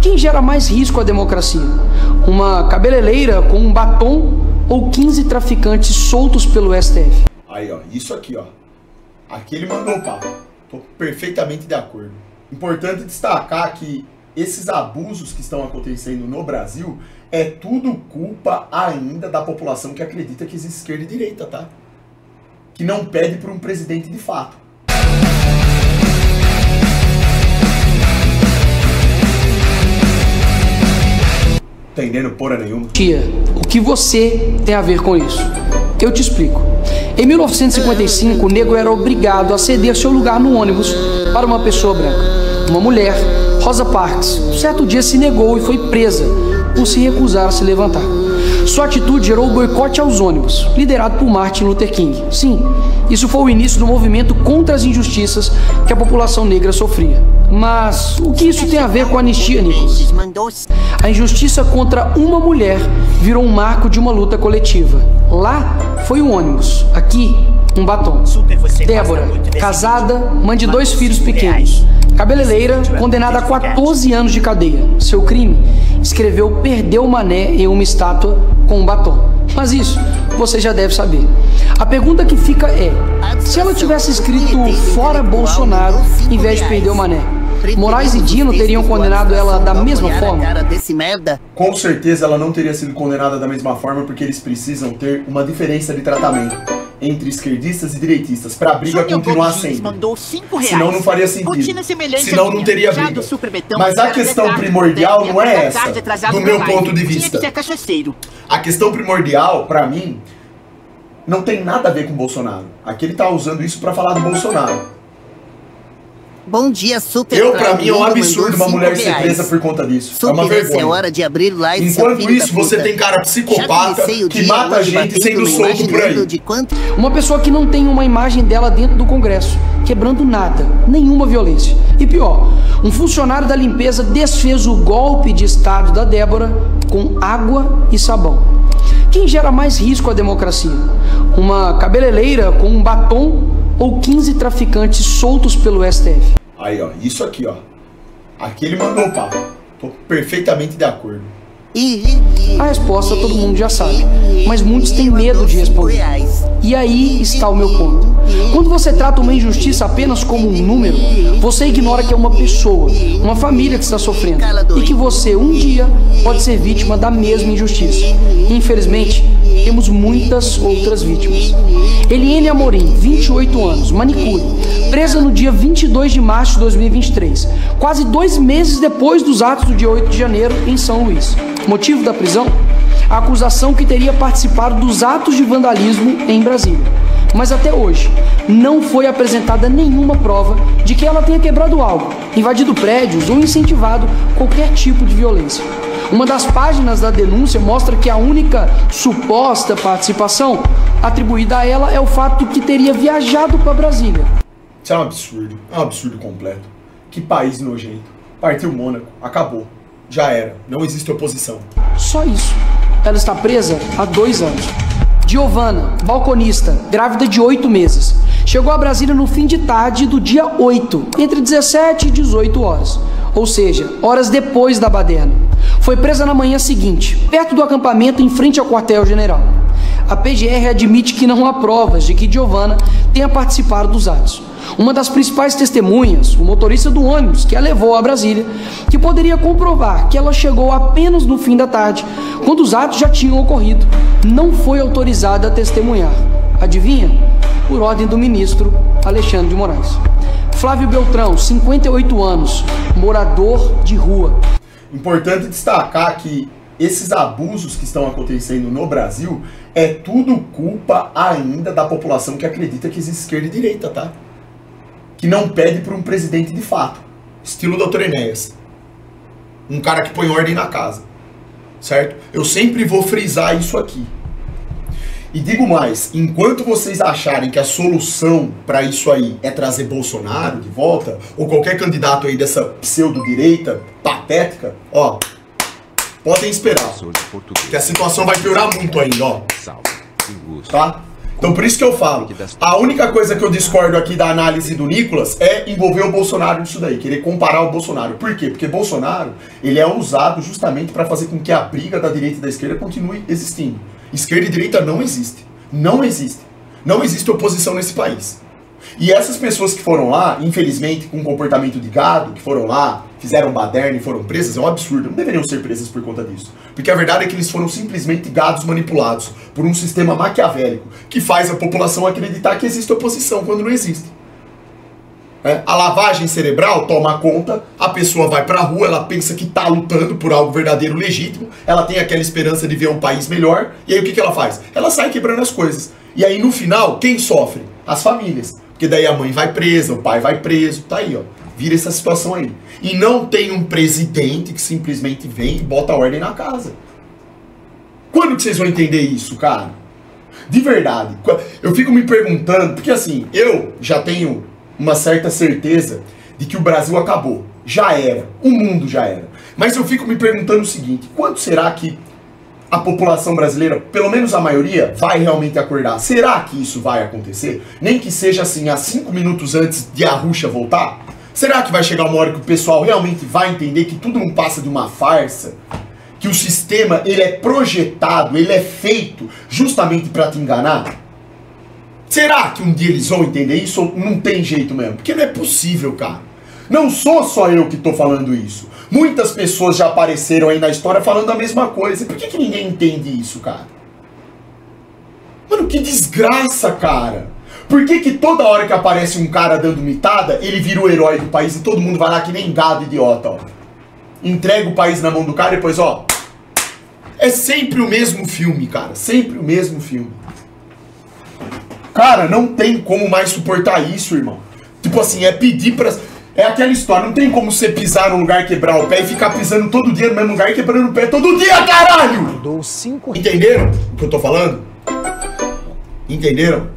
Quem gera mais risco à democracia? Uma cabeleireira com um batom ou 15 traficantes soltos pelo STF? Aí, ó, isso aqui, ó. Aqui ele mandou o papo. Tô perfeitamente de acordo. Importante destacar que esses abusos que estão acontecendo no Brasil é tudo culpa ainda da população que acredita que existe esquerda e direita, tá? Que não pede por um presidente de fato. Entendendo porra nenhuma. Tia, o que você tem a ver com isso? Eu te explico. Em 1955, o negro era obrigado a ceder seu lugar no ônibus para uma pessoa branca. Uma mulher, Rosa Parks, certo dia se negou e foi presa por se recusar a se levantar. Sua atitude gerou o boicote aos ônibus, liderado por Martin Luther King. Sim, isso foi o início do movimento contra as injustiças que a população negra sofria. Mas o que isso tem a ver com a anistia, Nicolas? A injustiça contra uma mulher virou um marco de uma luta coletiva. Lá foi um ônibus, aqui um batom. Débora, casada, mãe de 2 filhos pequenos. Cabeleireira, condenada a 14 anos de cadeia. Seu crime? Escreveu "Perdeu o Mané" em uma estátua com um batom. Mas isso você já deve saber. A pergunta que fica é: se ela tivesse escrito "Fora Bolsonaro" em vez de "Perdeu o Mané", Moraes e Dino teriam condenado ela da mesma forma? Com certeza ela não teria sido condenada da mesma forma, porque eles precisam ter uma diferença de tratamento entre esquerdistas e direitistas para a briga continuar sempre. Senão não faria sentido. Senão não teria briga. Mas a questão primordial não é essa, do meu ponto de vista. A questão primordial, para mim, não tem nada a ver com o Bolsonaro. Aqui ele tá usando isso para falar do Bolsonaro. Bom dia, super. Pra mim é um absurdo uma mulher ser presa por conta disso. Super, é uma vergonha. É hora de abrir live. Enquanto isso, você tem cara psicopata que mata gente sendo solto por aí. Uma pessoa que não tem uma imagem dela dentro do Congresso, quebrando nada, nenhuma violência. E pior, um funcionário da limpeza desfez o golpe de Estado da Débora com água e sabão. Quem gera mais risco à democracia? Uma cabeleireira com um batom ou 15 traficantes soltos pelo STF? Aí, ó, isso aqui, ó. Aqui ele mandou o papo. Tô perfeitamente de acordo. A resposta todo mundo já sabe, mas muitos têm medo de responder. E aí está o meu ponto. Quando você trata uma injustiça apenas como um número, você ignora que é uma pessoa, uma família que está sofrendo, e que você um dia pode ser vítima da mesma injustiça. Infelizmente, temos muitas outras vítimas. Eliene Amorim, 28 anos, manicure, presa no dia 22 de março de 2023, quase 2 meses depois dos atos do dia 8 de janeiro em São Luís. Motivo da prisão? A acusação que teria participado dos atos de vandalismo em Brasília. Mas até hoje, não foi apresentada nenhuma prova de que ela tenha quebrado algo, invadido prédios ou incentivado qualquer tipo de violência. Uma das páginas da denúncia mostra que a única suposta participação atribuída a ela é o fato que teria viajado para Brasília. Isso é um absurdo completo. Que país nojento. Partiu Mônaco, acabou. Já era, não existe oposição. Só isso. Ela está presa há 2 anos. Giovana, balconista, grávida de 8 meses. Chegou a Brasília no fim de tarde do dia 8, entre 17 e 18 horas. Ou seja, horas depois da baderna. Foi presa na manhã seguinte, perto do acampamento em frente ao quartel-general. A PGR admite que não há provas de que Giovana tenha participado dos atos. Uma das principais testemunhas, o motorista do ônibus que a levou a Brasília, que poderia comprovar que ela chegou apenas no fim da tarde, quando os atos já tinham ocorrido, não foi autorizada a testemunhar. Adivinha? Por ordem do ministro Alexandre de Moraes. Flávio Beltrão, 58 anos, morador de rua. Importante destacar que esses abusos que estão acontecendo no Brasil é tudo culpa ainda da população que acredita que existe esquerda e direita, tá? Que não pede por um presidente de fato. Estilo Dr. Enéas. Um cara que põe ordem na casa. Certo? Eu sempre vou frisar isso aqui. E digo mais, enquanto vocês acharem que a solução para isso aí é trazer Bolsonaro de volta, ou qualquer candidato aí dessa pseudo-direita patética, ó, podem esperar, que a situação vai piorar muito ainda, ó. Tá? Então por isso que eu falo, a única coisa que eu discordo aqui da análise do Nicolas é envolver o Bolsonaro nisso daí, querer comparar o Bolsonaro. Por quê? Porque Bolsonaro, ele é usado justamente para fazer com que a briga da direita e da esquerda continue existindo. Esquerda e direita não existe. Não existe. Não existe oposição nesse país. E essas pessoas que foram lá, infelizmente, com comportamento de gado, que foram lá, fizeram baderna e foram presas, é um absurdo. Não deveriam ser presas por conta disso. Porque a verdade é que eles foram simplesmente gados manipulados por um sistema maquiavélico que faz a população acreditar que existe oposição quando não existe. A lavagem cerebral toma conta, a pessoa vai pra rua, ela pensa que tá lutando por algo verdadeiro, legítimo, ela tem aquela esperança de ver um país melhor, e aí o que ela faz? Ela sai quebrando as coisas. E aí no final, quem sofre? As famílias. Porque daí a mãe vai presa, o pai vai preso, tá aí, ó. Vira essa situação aí. E não tem um presidente que simplesmente vem e bota ordem na casa. Quando que vocês vão entender isso, cara? De verdade. Eu fico me perguntando, porque assim, eu já tenho uma certa certeza de que o Brasil acabou. Já era. O mundo já era. Mas eu fico me perguntando o seguinte, quando será que a população brasileira, pelo menos a maioria, vai realmente acordar? Será que isso vai acontecer? Nem que seja assim, há 5 minutos antes de a Rússia voltar? Será que vai chegar uma hora que o pessoal realmente vai entender que tudo não passa de uma farsa? Que o sistema, ele é projetado, ele é feito justamente para te enganar? Será que um dia eles vão entender isso ou não tem jeito mesmo? Porque não é possível, cara. Não sou só eu que tô falando isso. Muitas pessoas já apareceram aí na história falando a mesma coisa. E por que ninguém entende isso, cara? Mano, que desgraça, cara. Por que toda hora que aparece um cara dando mitada, ele vira o herói do país e todo mundo vai lá que nem gado idiota, ó. Entrega o país na mão do cara e depois, ó. É sempre o mesmo filme, cara. Sempre o mesmo filme. Cara, não tem como mais suportar isso, irmão. Tipo assim, é pedir pra... É aquela história, não tem como você pisar num lugar, quebrar o pé e ficar pisando todo dia no mesmo lugar e quebrando o pé todo dia, caralho! Entenderam o que eu tô falando? Entenderam?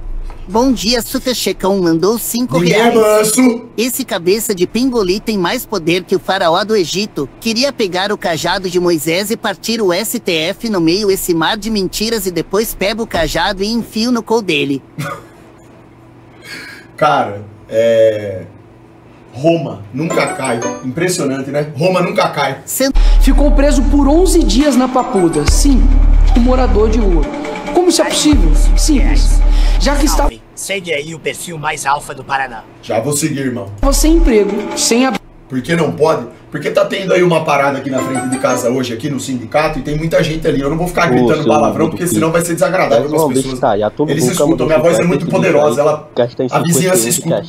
Bom dia, Super Checão mandou 5 Ninguém reais. É manso. Esse cabeça de pingoli tem mais poder que o faraó do Egito. Queria pegar o cajado de Moisés e partir o STF no meio esse mar de mentiras e depois pego o cajado e enfio no col dele. Cara, Roma nunca cai. Impressionante, né? Roma nunca cai. Ficou preso por 11 dias na Papuda. Sim, um morador de rua. Como isso é possível? Simples. Já que estava... Segue aí o perfil mais alfa do Paraná. Já vou seguir, irmão. Sem emprego, sem... Por que não pode? Porque tá tendo aí uma parada aqui na frente de casa hoje, aqui no sindicato, e tem muita gente ali. Eu não vou ficar gritando palavrão, porque senão vai ser desagradável para as pessoas. Eles escutam, minha voz é muito poderosa, a vizinhança escuta.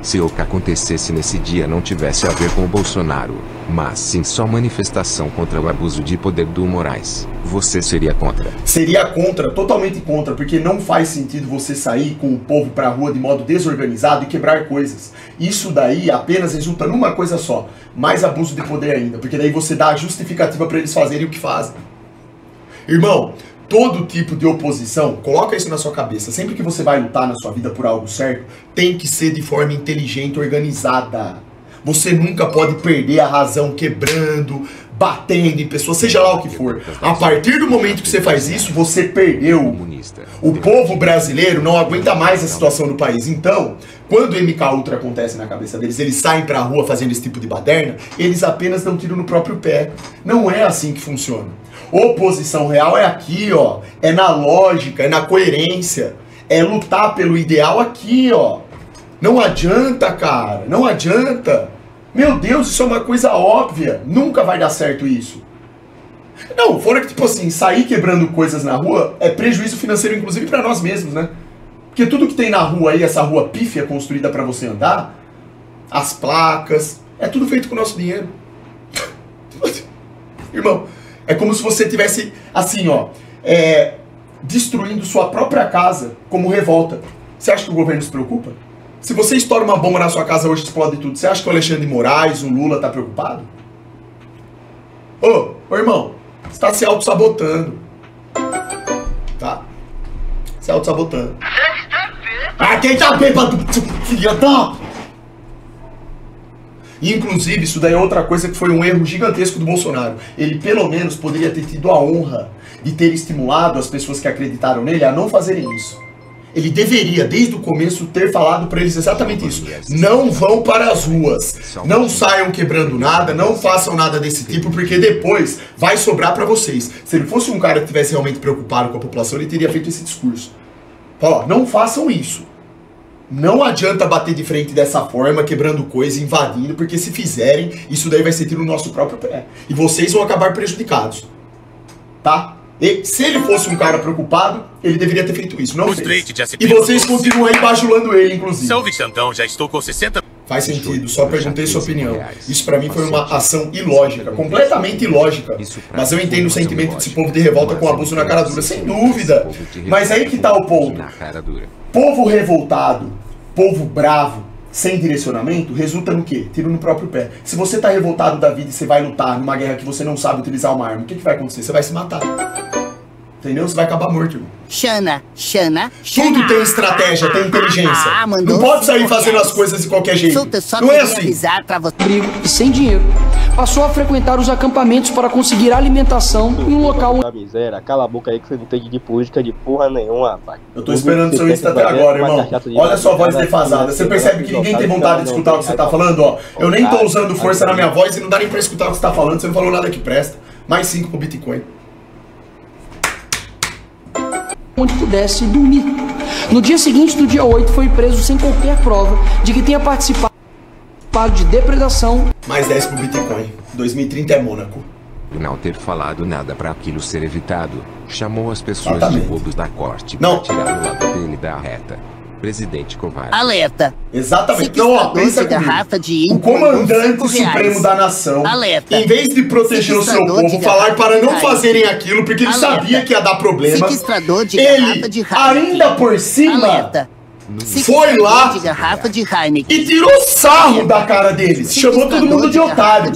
Se o que acontecesse nesse dia não tivesse a ver com o Bolsonaro, mas sim só manifestação contra o abuso de poder do Moraes, você seria contra? Seria contra, totalmente contra, porque não faz sentido você sair com o povo pra rua de modo desorganizado e quebrar coisas. Isso daí apenas resulta numa coisa só, mais abuso de poder ainda, porque daí você dá a justificativa pra eles fazerem o que fazem. Irmão, todo tipo de oposição, coloca isso na sua cabeça, sempre que você vai lutar na sua vida por algo certo, tem que ser de forma inteligente, organizada. Você nunca pode perder a razão quebrando, batendo em pessoas, seja lá o que for. A partir do momento que você faz isso, você perdeu. O povo brasileiro não aguenta mais a situação do país. Então, quando o MK Ultra acontece na cabeça deles, eles saem pra rua fazendo esse tipo de baderna, eles apenas dão tiro no próprio pé. Não é assim que funciona. Oposição real é aqui, ó. É na lógica, é na coerência. É lutar pelo ideal aqui, ó. Não adianta, cara. Não adianta. Meu Deus, isso é uma coisa óbvia. Nunca vai dar certo isso. Não, fora que, tipo assim, sair quebrando coisas na rua é prejuízo financeiro, inclusive pra nós mesmos, né? Porque tudo que tem na rua aí, essa rua pífia construída pra você andar, as placas, é tudo feito com o nosso dinheiro. Irmão, é como se você tivesse, assim, ó, destruindo sua própria casa como revolta. Você acha que o governo se preocupa? Se você estoura uma bomba na sua casa hoje, explode tudo, você acha que o Alexandre de Moraes, o Lula, tá preocupado? Ô irmão, você tá se auto-sabotando. Tá? Se auto-sabotando. Quem tá bêbado, filha da... Inclusive, isso daí é outra coisa que foi um erro gigantesco do Bolsonaro. Ele, pelo menos, poderia ter tido a honra de ter estimulado as pessoas que acreditaram nele a não fazerem isso. Ele deveria, desde o começo, ter falado pra eles exatamente isso. Não vão para as ruas. Não saiam quebrando nada, não façam nada desse tipo, porque depois vai sobrar pra vocês. Se ele fosse um cara que estivesse realmente preocupado com a população, ele teria feito esse discurso. Fala, ó, não façam isso. Não adianta bater de frente dessa forma, quebrando coisa, invadindo, porque se fizerem, isso daí vai ser tiro no nosso próprio pé. E vocês vão acabar prejudicados. Tá? E se ele fosse um cara preocupado, ele deveria ter feito isso, não fez. E vocês continuam aí bajulando ele, inclusive. Salve, Xandão, já estou com 60... Faz sentido, só perguntei sua opinião. Isso pra mim foi uma ação ilógica, completamente ilógica. Mas eu entendo o sentimento desse povo de revolta com abuso na cara dura, sem dúvida. Mas aí que tá o ponto. Povo revoltado, povo bravo, sem direcionamento, resulta no quê? Tiro no próprio pé. Se você tá revoltado da vida e você vai lutar numa guerra que você não sabe utilizar uma arma, o que vai acontecer? Você vai se matar. Entendeu? Você vai acabar morto, irmão. Xana. Tudo tem estratégia, tem inteligência. Não pode sair fazendo as coisas de qualquer jeito. Não é assim. Abrigo e sem dinheiro. Passou a frequentar os acampamentos para conseguir alimentação em um local... Miséria, cala a boca aí que você não entende de política de porra nenhuma, rapaz. Eu tô esperando o seu Insta até agora, irmão. Olha a sua voz defasada. Você percebe que ninguém tem vontade de escutar o que você tá falando, ó. Eu nem tô usando força na minha voz e não dá nem pra escutar o que você tá falando. Você não falou nada que presta. Mais 5 pro Bitcoin. Onde pudesse dormir. No dia seguinte, do dia 8, foi preso sem qualquer prova de que tenha participado de depredação. Mais 10 pro Bitcoin. 2030 é Mônaco. Não ter falado nada para aquilo ser evitado, chamou as pessoas de bobos da corte para tirar o lado dele da reta. Presidente covarde. Alerta. Exatamente. Não, ó, pensa comigo. O comandante supremo da nação, Alerta. em vez de proteger o seu povo, falar para não fazerem aquilo, porque ele sabia que ia dar problema, ele, ainda por cima, foi lá e tirou sarro da cara deles. Chamou todo mundo de otário.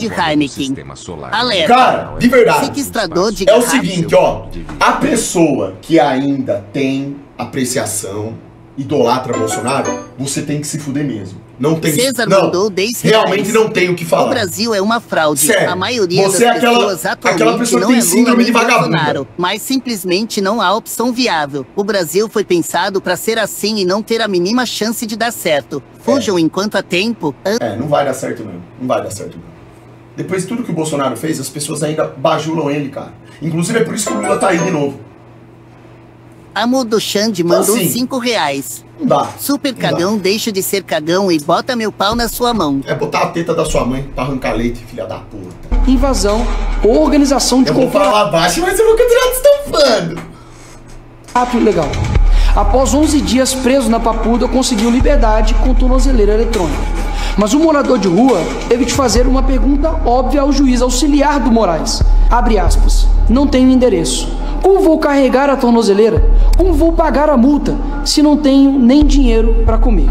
Cara, de verdade, é o seguinte, ó. A pessoa que ainda tem apreciação, idolatra Bolsonaro, você tem que se fuder mesmo. Não tem realmente não tem o que falar. O Brasil é uma fraude. Sério, a maioria você das é pessoas aquela pessoa não que tem é síndrome de vagabunda. Bolsonaro, mas simplesmente não há opção viável. O Brasil foi pensado para ser assim e não ter a mínima chance de dar certo. Fujam enquanto há tempo. Não vai dar certo mesmo. Não vai dar certo mesmo. Depois de tudo que o Bolsonaro fez, as pessoas ainda bajulam ele, cara. Inclusive é por isso que o Lula tá aí de novo. Amor do Xande mandou R$5. Não dá. Super cagão, deixa de ser cagão e bota meu pau na sua mão. É botar a teta da sua mãe pra arrancar leite, filha da puta. Invasão ou organização de qualquer... Eu vou falar baixo, mas eu vou continuar estufando. Ato ilegal. Após 11 dias preso na Papuda, conseguiu liberdade com tornozeleira eletrônica. Mas o morador de rua teve de fazer uma pergunta óbvia ao juiz auxiliar do Moraes. Abre aspas. Não tenho endereço. Como vou carregar a tornozeleira? Como vou pagar a multa se não tenho nem dinheiro para comer?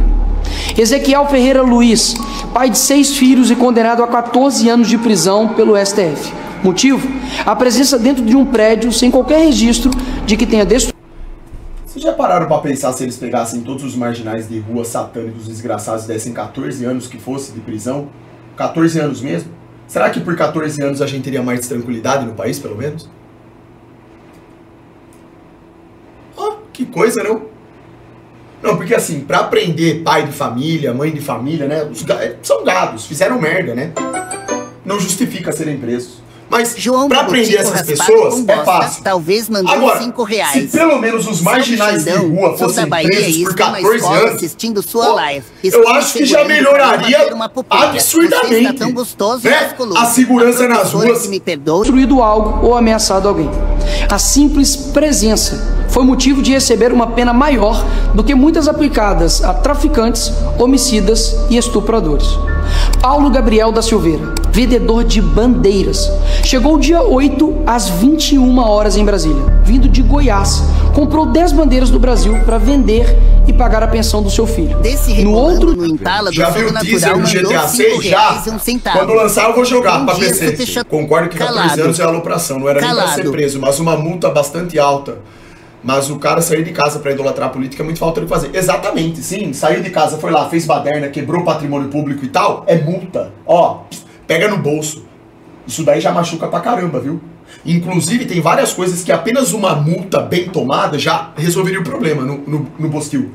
Ezequiel Ferreira Luiz, pai de 6 filhos e condenado a 14 anos de prisão pelo STF. Motivo? A presença dentro de um prédio sem qualquer registro de que tenha destruído. Vocês já pararam pra pensar se eles pegassem todos os marginais de rua satânicos desgraçados e dessem 14 anos que fosse de prisão? 14 anos mesmo? Será que por 14 anos a gente teria mais tranquilidade no país, pelo menos? Oh, que coisa, não? Não, porque assim, pra prender pai de família, mãe de família, né? São gados, fizeram merda, né? Não justifica serem presos. Mas pra prender essas pessoas é fácil. Talvez agora, se pelo menos os marginais de rua fossem presos por 14 anos, assistindo sua live, eu acho que já melhoraria absurdamente, né? A segurança nas ruas. Destruído algo ou ameaçado alguém. A simples presença foi motivo de receber uma pena maior do que muitas aplicadas a traficantes, homicidas e estupradores. Paulo Gabriel da Silveira, vendedor de bandeiras, chegou dia 8 às 21 horas em Brasília, vindo de Goiás. Comprou 10 bandeiras do Brasil para vender e pagar a pensão do seu filho. No outro, no Impala, já viu o teaser do GTA 6? Já? Quando lançar eu vou jogar pra PC. Concordo que 14 anos é alopração, não era nem pra ser preso, mas uma multa bastante alta. Mas o cara sair de casa pra idolatrar a política é muito falta de fazer. Exatamente, sim. Saiu de casa, foi lá, fez baderna, quebrou patrimônio público e tal. É multa. Ó, pega no bolso. Isso daí já machuca pra caramba, viu? Inclusive, tem várias coisas que apenas uma multa bem tomada já resolveria o problema no Bosquil.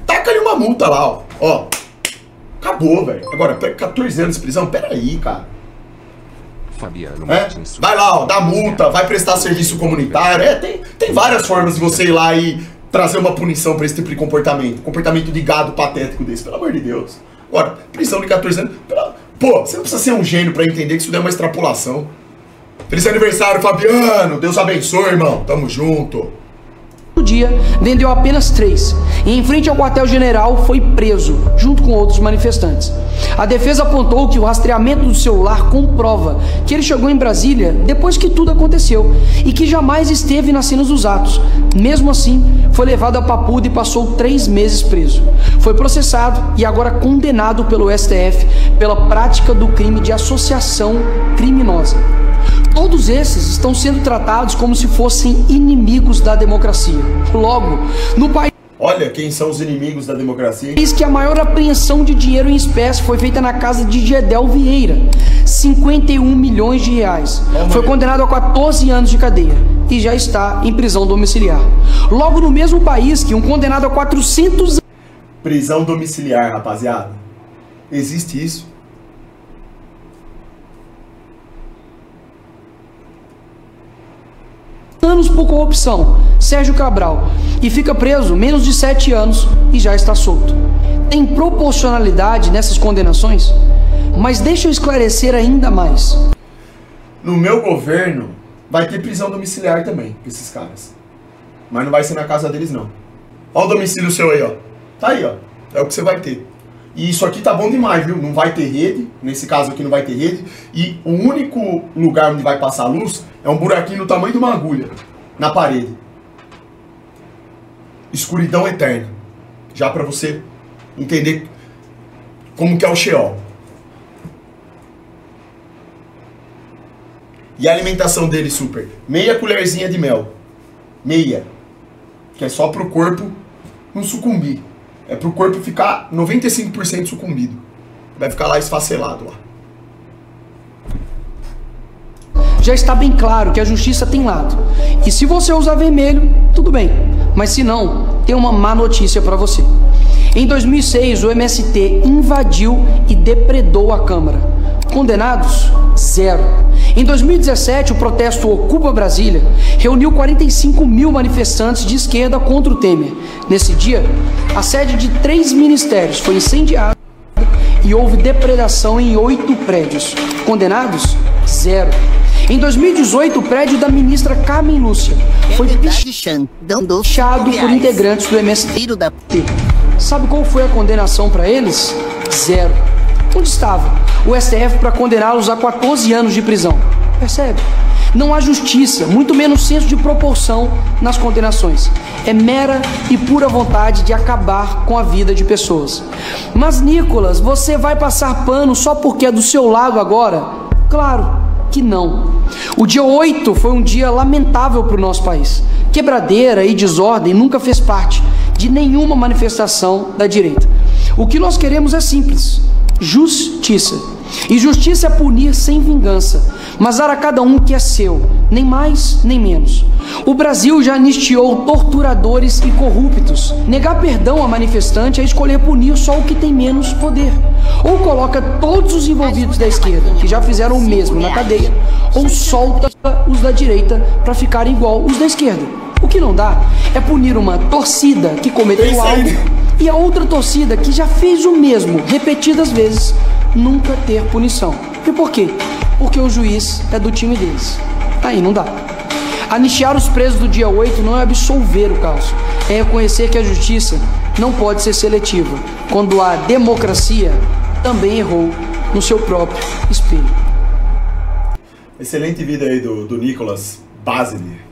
Taca ali uma multa lá, ó. Acabou, velho. Agora, 14 anos de prisão? Peraí, cara. Fabiano Martins. Vai lá, ó, dá multa, vai prestar serviço comunitário. Tem várias formas de você ir lá e trazer uma punição pra esse tipo de comportamento. Comportamento de gado patético desse, pelo amor de Deus. Agora, prisão de 14 anos. Pô, você não precisa ser um gênio pra entender que isso daí é uma extrapolação. Feliz aniversário, Fabiano! Deus abençoe, irmão. Tamo junto. No dia, vendeu apenas 3 e em frente ao quartel-general foi preso, junto com outros manifestantes. A defesa apontou que o rastreamento do celular comprova que ele chegou em Brasília depois que tudo aconteceu e que jamais esteve nas cenas dos atos. Mesmo assim, foi levado a Papuda e passou 3 meses preso. Foi processado e agora condenado pelo STF pela prática do crime de associação criminosa. Todos esses estão sendo tratados como se fossem inimigos da democracia. Logo, no país... Olha quem são os inimigos da democracia. Diz que a maior apreensão de dinheiro em espécie foi feita na casa de Gedel Vieira. 51 milhões de reais. Foi condenado a 14 anos de cadeia e já está em prisão domiciliar. Logo no mesmo país que um condenado a 400 prisão domiciliar, rapaziada. Existe isso? anos por corrupção, Sérgio Cabral, e fica preso menos de 7 anos e já está solto. Tem proporcionalidade nessas condenações? Mas deixa eu esclarecer ainda mais. No meu governo vai ter prisão domiciliar também pra esses caras. Mas não vai ser na casa deles não. Olha o domicílio seu aí, ó. Tá aí, ó. É o que você vai ter. E isso aqui tá bom demais, viu? Não vai ter rede. Nesse caso aqui não vai ter rede. E o único lugar onde vai passar a luz é um buraquinho do tamanho de uma agulha na parede. Escuridão eterna. Já pra você entender como que é o Sheol. E a alimentação dele, super. Meia colherzinha de mel. Meia. Que é só pro corpo não sucumbir. É pro corpo ficar 95% sucumbido. Vai ficar lá esfacelado, ó. Já está bem claro que a justiça tem lado. E se você usar vermelho, tudo bem. Mas se não, tem uma má notícia para você. Em 2006, o MST invadiu e depredou a Câmara. Condenados? 0. Em 2017, o protesto Ocupa Brasília reuniu 45 mil manifestantes de esquerda contra o Temer. Nesse dia, a sede de 3 ministérios foi incendiada e houve depredação em 8 prédios. Condenados? 0. Em 2018, o prédio da ministra Carmen Lúcia foi pichado por integrantes do MST. Sabe qual foi a condenação para eles? 0. Onde estava o STF para condená-los a 14 anos de prisão? Percebe? Não há justiça, muito menos senso de proporção nas condenações. É mera e pura vontade de acabar com a vida de pessoas. Mas, Nicolas, você vai passar pano só porque é do seu lado agora? Claro que não. O dia 8 foi um dia lamentável para o nosso país. Quebradeira e desordem nunca fez parte de nenhuma manifestação da direita. O que nós queremos é simples: justiça. E justiça é punir sem vingança, mas dar a cada um o que é seu, nem mais nem menos. O Brasil já anistiou torturadores e corruptos. Negar perdão a manifestante é escolher punir só o que tem menos poder. Ou coloca todos os envolvidos da esquerda, que já fizeram o mesmo, na cadeia, ou solta os da direita para ficarem igual os da esquerda. O que não dá é punir uma torcida que cometeu algo e a outra torcida que já fez o mesmo repetidas vezes nunca ter punição. E por quê? Porque o juiz é do time deles. Aí não dá. Anistiar os presos do dia 8 não é absolver o caso, é reconhecer que a justiça não pode ser seletiva, quando a democracia também errou no seu próprio espelho. Excelente vida aí do Nicolas Basile.